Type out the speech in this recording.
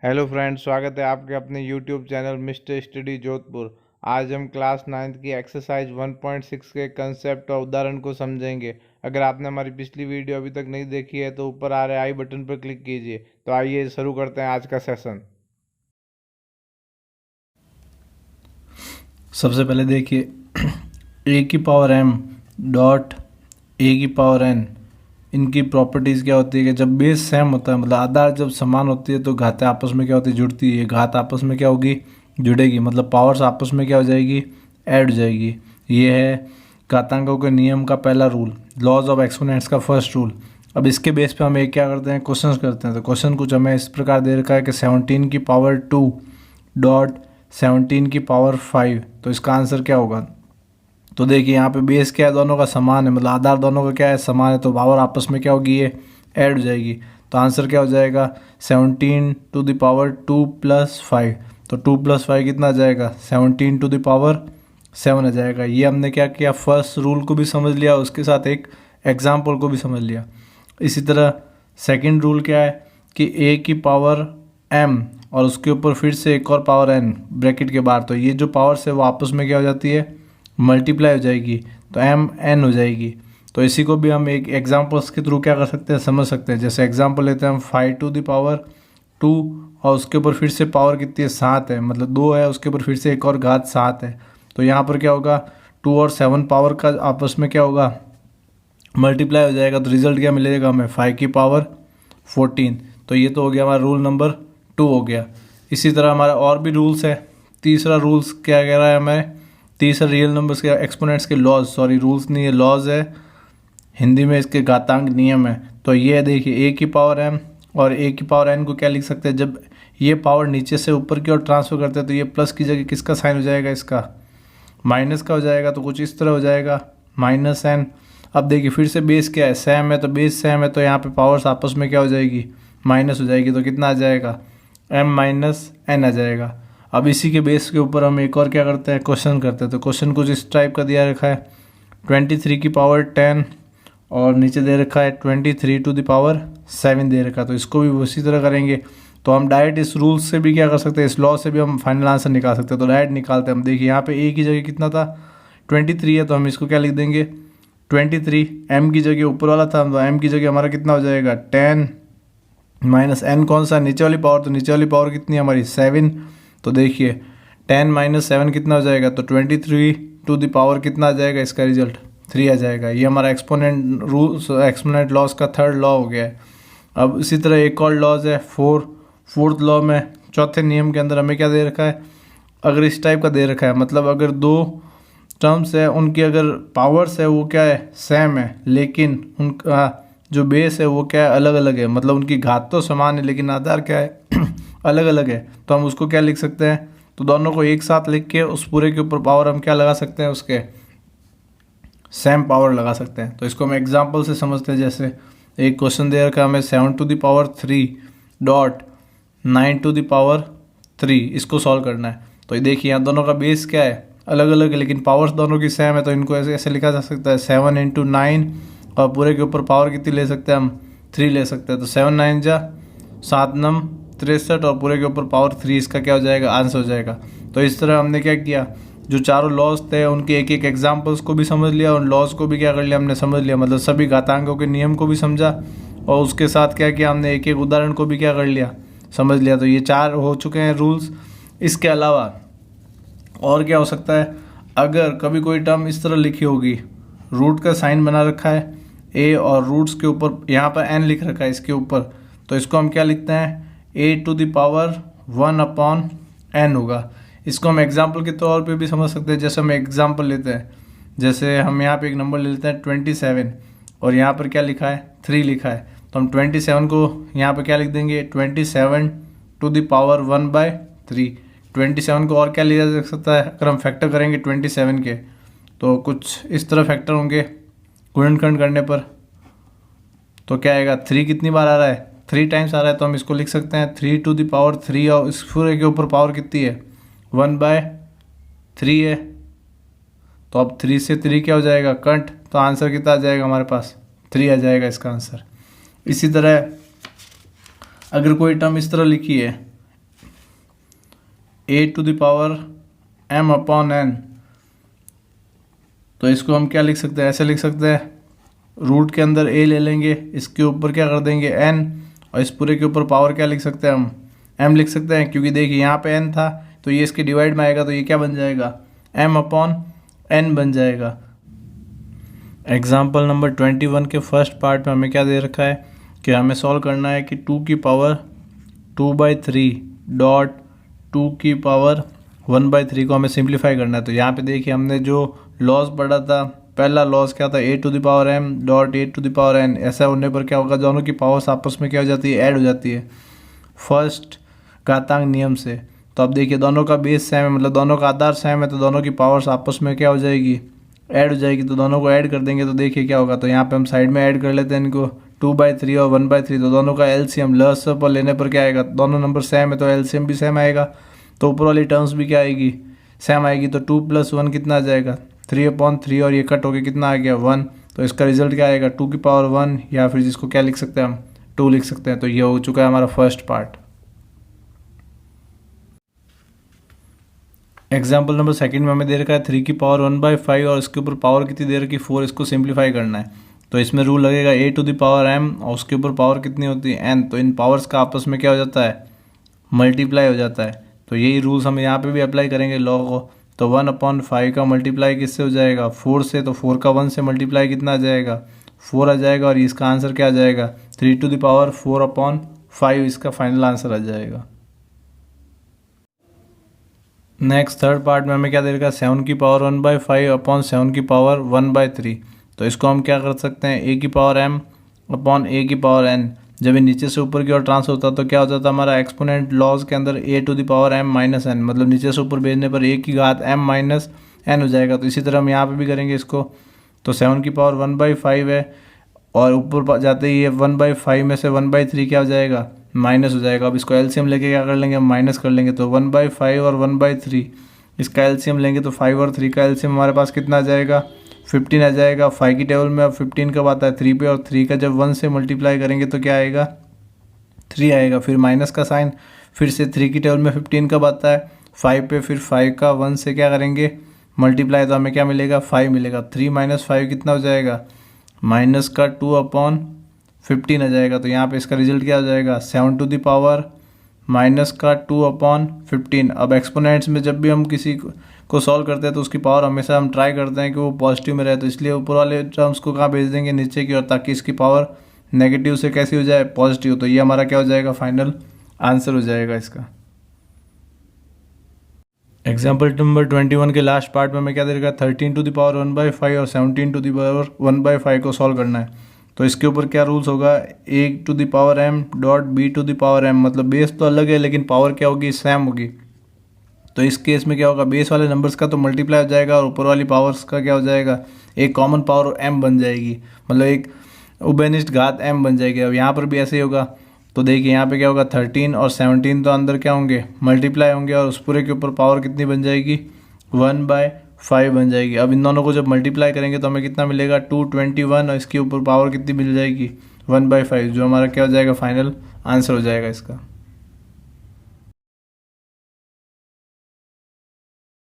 Hello friends, स्वागत है आपके अपने YouTube channel mister study Jodhpur. आज हम क्लास 9th की एक्सरसाइज 1.6 के कंसेप्ट और उदाहरण को समझेंगे। अगर आपने हमारी पिछली वीडियो अभी तक नहीं देखी है तो ऊपर आ रहे आई बटन पर क्लिक कीजिए। तो आइए शुरू करते हैं आज का सेशन। सबसे पहले देखिए ए की पावर एम डॉट ए की पावर एन, इनकी प्रॉपर्टीज़ क्या होती है कि जब बेस सेम होता है, मतलब आधार जब समान होती है तो घातें आपस में क्या होती है, जुड़ती है। घात आपस में क्या होगी, जुड़ेगी, मतलब पावर्स आपस में क्या हो जाएगी, ऐड हो जाएगी। ये है घातांकों के नियम का पहला रूल, लॉज ऑफ एक्सपोनेंट्स का फर्स्ट रूल। अब इसके बेस पे हम एक क्या करते हैं, क्वेश्चन करते हैं। तो क्वेश्चन कुछ हमें इस प्रकार दे रखा है कि 17 की पावर 2 डॉट 17 की पावर 5, तो इसका आंसर क्या होगा। तो देखिए यहाँ पे बेस क्या है, दोनों का समान है, मतलब आधार दोनों का क्या है, समान है, तो पावर आपस में क्या होगी, ये ऐड हो जाएगी। तो आंसर क्या हो जाएगा, 17 टू द पावर 2 प्लस 5। तो 2 प्लस 5 कितना आ जाएगा, 17 टू द पावर 7 आ जाएगा। ये हमने क्या किया, फर्स्ट रूल को भी समझ लिया, उसके साथ एक एग्जाम्पल को भी समझ लिया। इसी तरह सेकेंड रूल क्या है कि ए की पावर एम और उसके ऊपर फिर से एक और पावर एन ब्रैकेट के बाहर, तो ये जो पावर्स है वो आपस में क्या हो जाती है, मल्टीप्लाई हो जाएगी, तो एम एन हो जाएगी। तो इसी को भी हम एक एग्जांपल्स के थ्रू क्या कर सकते हैं, समझ सकते हैं। जैसे एग्जांपल लेते हैं हम 5 टू द पावर 2 और उसके ऊपर फिर से पावर कितनी है, 7 है, मतलब 2 है, उसके ऊपर फिर से एक और घात 7 है। तो यहाँ पर क्या होगा, 2 और 7 पावर का आपस में क्या होगा, मल्टीप्लाई हो जाएगा। तो रिजल्ट क्या मिलेगा हमें, 5 की पावर 14। तो ये तो हो गया हमारा रूल नंबर 2 हो गया। इसी तरह हमारा और भी रूल्स है। तीसरा रूल्स क्या कह रहा है हमें, तीसरा रियल नंबर्स के एक्सपोनेंट्स के लॉज, सॉरी रूल्स नहीं है, लॉज है, हिंदी में इसके घातांक नियम है। तो ये देखिए ए की पावर एम और ए की पावर एन को क्या लिख सकते हैं, जब ये पावर नीचे से ऊपर की ओर ट्रांसफर करते हैं तो ये प्लस की जगह किसका साइन हो जाएगा, इसका माइनस का हो जाएगा। तो कुछ इस तरह हो जाएगा माइनस एन। अब देखिए फिर से बेस क्या है, सेम है, तो बेस सेम है, तो यहाँ पे पावर्स आपस में क्या हो जाएगी, माइनस हो जाएगी। तो कितना आ जाएगा, एम माइनस एन आ जाएगा। अब इसी के बेस के ऊपर हम एक और क्या करते हैं, क्वेश्चन करते हैं। तो क्वेश्चन कुछ इस टाइप का दिया रखा है, 23 की पावर 10 और नीचे दे रखा है 23 टू द पावर 7 दे रखा है। तो इसको भी उसी तरह करेंगे। तो हम डायरेक्ट इस रूल से भी क्या कर सकते हैं, इस लॉ से भी हम फाइनल आंसर निकाल सकते हैं। तो डायरेक्ट निकालते हैं हम। देखिए यहाँ पे ए की जगह कितना था, 23 है, तो हम इसको क्या लिख देंगे, 23। एम की जगह ऊपर वाला था, तो एम की जगह हमारा कितना हो जाएगा, 10 माइनस एन कौन सा, नीचे वाली पावर, तो नीचे वाली पावर कितनी है हमारी, 7। तो देखिए 10 माइनस 7 कितना हो जाएगा, तो 23 टू द पावर कितना आ जाएगा, इसका रिजल्ट 3 आ जाएगा। ये हमारा एक्सपोनेंट रूल, एक्सपोनेंट लॉस का थर्ड लॉ हो गया है। अब इसी तरह एक और लॉज है, फोर्थ लॉ में चौथे नियम के अंदर हमें क्या दे रखा है, अगर इस टाइप का दे रखा है, मतलब अगर दो टर्म्स है उनकी अगर पावर्स है वो क्या है, सेम है, लेकिन उनका जो बेस है वो क्या है, अलग अलग है, मतलब उनकी घात तो समान है लेकिन आधार क्या है अलग अलग है। तो हम उसको क्या लिख सकते हैं, तो दोनों को एक साथ लिख के उस पूरे के ऊपर पावर हम क्या लगा सकते हैं, उसके सेम पावर लगा सकते हैं। तो इसको हम एग्जाम्पल से समझते हैं। जैसे एक क्वेश्चन दे रखा है हमें 7 to the power 3 dot 9 to the power 3, इसको सॉल्व करना है। तो ये देखिए यहाँ दोनों का बेस क्या है, अलग अलग है, लेकिन पावर्स दोनों की सेम है। तो इनको ऐसे ऐसे लिखा जा सकता है, 7 इंटू 9 और पूरे के ऊपर पावर कितनी ले सकते हैं हम, 3 ले सकते हैं। तो 7 9 जा 7 नम 63 और पूरे के ऊपर पावर 3, इसका क्या हो जाएगा, आंसर हो जाएगा। तो इस तरह हमने क्या किया, जो चारों लॉज थे उनके एक एक एग्जाम्पल्स को भी समझ लिया और लॉज को भी क्या कर लिया, हमने समझ लिया, मतलब सभी घातांकों के नियम को भी समझा और उसके साथ क्या किया हमने, एक एक उदाहरण को भी क्या कर लिया, समझ लिया। तो ये 4 हो चुके हैं रूल्स। इसके अलावा और क्या हो सकता है, अगर कभी कोई टर्म इस तरह लिखी होगी, रूट का साइन बना रखा है ए और रूट्स के ऊपर यहाँ पर एन लिख रखा है इसके ऊपर, तो इसको हम क्या लिखते हैं, a to the power 1 upon n होगा। इसको हम एग्जाम्पल के तौर पे भी समझ सकते हैं। जैसे हम एग्जाम्पल लेते हैं, जैसे हम यहाँ पे एक नंबर ले लेते हैं 27 और यहाँ पर क्या लिखा है, 3 लिखा है। तो हम 27 को यहाँ पे क्या लिख देंगे, 27 टू द पावर 1/3। 27 को और क्या लिया जा सकता है, अगर हम फैक्टर करेंगे 27 के तो कुछ इस तरह फैक्टर होंगे गुणनखंड करने पर। तो क्या आएगा, 3 कितनी बार आ रहा है, 3 टाइम्स आ रहा है, तो हम इसको लिख सकते हैं 3 टू द पावर 3 और इस पूरे के ऊपर पावर कितनी है, 1/3 है। तो अब 3 से 3 क्या हो जाएगा, कट, तो आंसर कितना आ जाएगा हमारे पास, 3 आ जाएगा इसका आंसर। इसी तरह अगर कोई टर्म इस तरह लिखी है, a to the power m upon n। तो इसको हम क्या लिख सकते हैं, ऐसे लिख सकते हैं, रूट के अंदर a ले लेंगे, इसके ऊपर क्या कर देंगे n, और इस पूरे के ऊपर पावर क्या लिख सकते हैं हम, m लिख सकते हैं, क्योंकि देखिए यहाँ पे n था तो ये इसके डिवाइड में आएगा तो ये क्या बन जाएगा, m अपॉन n बन जाएगा। एग्जाम्पल नंबर 21 के फर्स्ट पार्ट में हमें क्या दे रखा है कि हमें सॉल्व करना है कि 2 की पावर 2/3 डॉट 2 की पावर 1/3 को हमें सिंप्लीफाई करना है। तो यहाँ पे देखिए हमने जो लॉस पढ़ा था, पहला लॉस क्या था, a to the power m dot a to the power n। ऐसा होने पर क्या होगा, दोनों की पावर्स आपस में क्या हो जाती है, ऐड हो जाती है फर्स्ट घातांक नियम से। तो अब देखिए दोनों का बेस सेम है, मतलब दोनों का आधार सेम है, तो दोनों की पावर्स आपस में क्या हो जाएगी, ऐड हो जाएगी। तो दोनों को ऐड कर देंगे तो देखिए क्या होगा, तो यहाँ पे हम साइड में ऐड कर लेते हैं इनको, 2/3 और 1/3। तो दोनों का एलसीएम लस पर लेने पर क्या आएगा, दोनों नंबर सेम है तो एलसीएम भी सेम आएगा, तो ऊपर वाली टर्म्स भी क्या आएगी, सेम आएगी। तो 2 + 1 कितना आ जाएगा, 3/3, और ये कट होके कितना आ गया 1। तो इसका रिजल्ट क्या आएगा, 2 की पावर 1, या फिर जिसको क्या लिख सकते हैं हम, 2 लिख सकते हैं। तो ये हो चुका है हमारा first part. Example number second में हमें दे रखा है 3 की पावर 1/5 और इसके ऊपर पावर कितनी दे रखी है, 4। इसको सिंप्लीफाई करना है तो इसमें रूल लगेगा a to the power m और उसके ऊपर पावर कितनी होती है n। तो इन पावर्स का आपस में क्या हो जाता है, मल्टीप्लाई हो जाता है। तो यही रूल्स हम यहाँ पे भी अप्लाई करेंगे लॉ को। तो 1/5 का मल्टीप्लाई किससे हो जाएगा, 4 से। तो 4 का 1 से मल्टीप्लाई कितना आ जाएगा, 4 आ जाएगा, और इसका आंसर क्या आ जाएगा, 3 टू द पावर 4/5 इसका फाइनल आंसर आ जाएगा। नेक्स्ट थर्ड पार्ट में हमें क्या दे रखा है, 7 की पावर 1/5 अपॉन 7 की पावर 1/3। तो इसको हम क्या कर सकते हैं, a की पावर m अपॉन a की पावर n। जब ये नीचे से ऊपर की ओर ट्रांसफर होता तो क्या हो जाता, हमारा एक्सपोनेंट लॉज के अंदर a to the power m minus n, मतलब नीचे से ऊपर भेजने पर a की घात m माइनस n हो जाएगा। तो इसी तरह हम यहाँ पे भी करेंगे इसको। तो 7 की पावर 1/5 है, और ऊपर जाते ही ये 1/5 में से 1/3 क्या हो जाएगा, माइनस हो जाएगा। अब इसको एलसीएम लेके क्या कर लेंगे, हम माइनस कर लेंगे। तो 1/5 और 1/3 इसका एलसीएम लेंगे तो 5 और 3 का एलसीएम हमारे पास कितना आ जाएगा, 15 आ जाएगा। 5 की टेबल में अब 15 कब आता है, 3 पे, और 3 का जब 1 से मल्टीप्लाई करेंगे तो क्या आएगा, 3 आएगा। फिर माइनस का साइन, फिर से 3 की टेबल में 15 कब आता है, 5 पे, फिर 5 का 1 से क्या करेंगे, मल्टीप्लाई, तो हमें क्या मिलेगा, 5 मिलेगा। 3 - 5 कितना हो जाएगा, माइनस का 2/15 आ जाएगा। तो यहाँ पे इसका रिजल्ट क्या हो जाएगा, 7 टू द पावर माइनस का 2/15। अब एक्सपोनेंट्स में जब भी हम किसी को सॉल्व करते हैं तो उसकी पावर हमेशा हम ट्राई करते हैं कि वो पॉजिटिव में रहे, तो इसलिए ऊपर वाले टर्म्स को कहाँ भेज देंगे, नीचे की ओर, ताकि इसकी पावर नेगेटिव से कैसी हो जाए, पॉजिटिव। तो ये हमारा क्या हो जाएगा, फाइनल आंसर हो जाएगा इसका। एग्जाम्पल नंबर 21 के लास्ट पार्ट में हमें क्या दे रखा है, 13 टू द पावर 1/5 और 17 टू द पावर 1/5 को सॉल्व करना है। तो इसके ऊपर क्या रूल्स होगा, a to the power m dot b to the power m, मतलब बेस तो अलग है लेकिन पावर क्या होगी, सेम होगी। तो इस केस में क्या होगा, बेस वाले नंबर्स का तो मल्टीप्लाई हो जाएगा और ऊपर वाली पावर्स का क्या हो जाएगा, एक कॉमन पावर m बन जाएगी, मतलब एक उभयनिष्ठ घात m बन जाएगी। अब यहाँ पर भी ऐसे ही होगा। तो देखिए यहाँ पे क्या होगा, 13 और 17 तो अंदर क्या होंगे, मल्टीप्लाई होंगे, और उस पूरे के ऊपर पावर कितनी बन जाएगी, 1/5 बन जाएगी। अब इन दोनों को जब मल्टीप्लाई करेंगे तो हमें कितना मिलेगा, 221, और इसके ऊपर पावर कितनी मिल जाएगी, 1/5, जो हमारा क्या हो जाएगा, फाइनल आंसर हो जाएगा इसका।